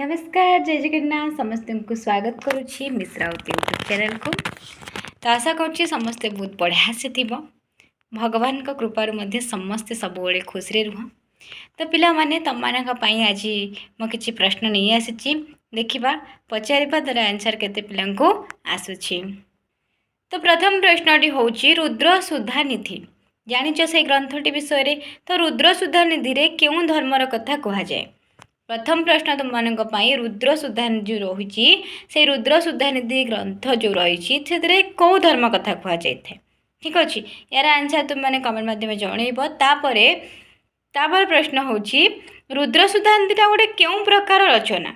नमस्कार जय जगन्नाथ समस्त को स्वागत करुच्ची मिश्रावती यूट्यूब चैनल को। तो आशा कर समस्ते बहुत बढ़िया से थी भगवान का कृपार मध्य समस्ते सब खुशी रुह। तो पिला माने तुम आज मो कि प्रश्न नहीं आसी देखा पचार द्वारा आंसर केते पिला को आसूची। तो प्रथम प्रश्नटी हूँ रुद्र सुधा निधि जानिच से ग्रंथटी विषय। तो रुद्र सुधा निधि रे क्यों धर्मर कथा कहुए। प्रथम प्रश्न तुम मान रुद्र सुधा जो रही से रुद्र सुधा निधि ग्रंथ जो रही कौ धर्म कथा कहुए। ठीक अच्छे यार आंसर तुम मैंने कमेंट माध्यम जनइब। प्रश्न हूँ रुद्र सुधा निधिटा गोटे क्यों प्रकार रचना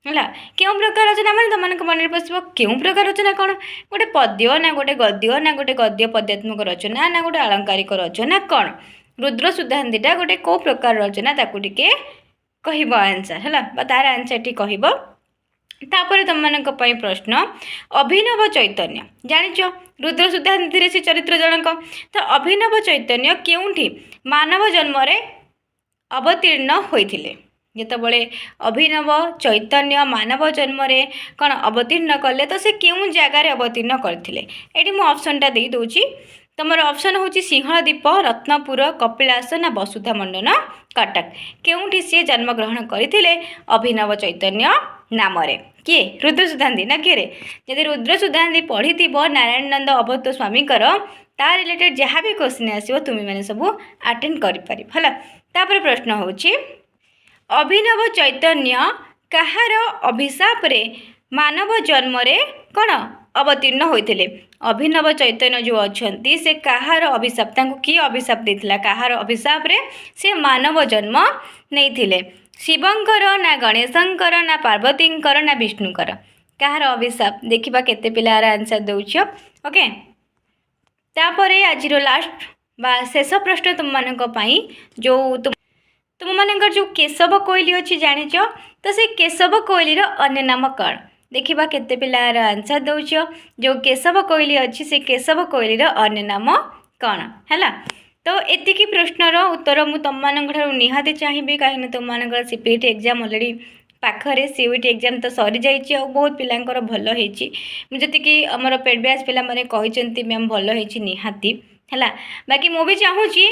है क्यों प्रकार रचना मैंने तुम मन में पशु क्यों प्रकार रचना कौन गोटे पद्य ना गोटे गद्य ना गोटे गद्य पद्यात्मक रचना ना गोटे आलंकारिक रचना कौन रुद्र सुधा निधिटा गोटे कौ प्रकार रचना ताकू टिके कहब आंसर है तार आंसर टी कहब। तापर तुम मान प्रश्न अभिनव चैतन्य जानिच रुद्र सुधा निधि से चरित्र जनक। तो अभिनव चैतन्य क्योंठी मानव जन्म अवतीर्ण होइथिले जितेबले अभिनव चैतन्य मानव जन्म कौन अवतीर्ण कले तो से क्यों जगार अवतीर्ण करते ये मुझे ऑप्शनटा दे दूची। तुम ऑप्शन हूँ सिंहद्वीप रत्नपुर कपिलास ना वसुधा मंडन कटक क्योंठी सी जन्मग्रहण करते अभिनव चैतन्य नाम किए रुद्र सुधांधी ना किए जदि रुद्र सुधांधी पढ़ी नारायण नंद अवध स्वामी ता रिलेटेड जहाँ भी क्वेश्चन आसो तुम मैंने सब अटेंड कर। प्रश्न हूँ अभिनव चैतन्य कहार अभिशाप रे मानव जन्म कौन अवतीर्ण होते। अभिनव चैतन्य जो अच्छा से कहार अभिशाप किए अभिशाप देता कहार अभिशाप रे से मानव जन्म नहीं शिवंकर ना गणेशंकर ना पार्वतींकर ना विष्णुकर कहार अभिशाप देखा केते पिलार आंसर दौच। ओके तापर आज लास्ट बा शेष प्रश्न तुम मानी जो तुम मानकर जो केशव कोइली अच्छी जानिच तो से केशव कोइलीर अन्य नाम कौन देखा केते पिलार आंसर दौच। जो केशव कोइली अच्छी से केशव कोइलीर अन्य नाम कौन है। तो एतिकी प्रश्नर उत्तर मुझे तुम निहाती चाहिए कहीं तुम मान सीपीटी एग्जाम अलरेडी पाखरे सीयूटी एग्जाम तो सरी जाइए बहुत पिलांकर भल होती आमर पेड बैच पिला माने कहते मैम भल होती निहाती है। बाकी मुझे चाहूँगी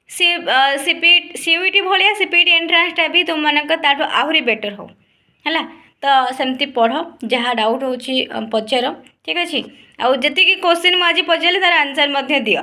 सीयूटी भाया सीपीटी एंट्रांसटा भी तुम मान आहरी बेटर हो है। तो सेमती पढ़ जहाँ डाउट हो पचार ठीक अच्छे आउ जी क्वेश्चन मुझे पचारे तार आंसर दियो।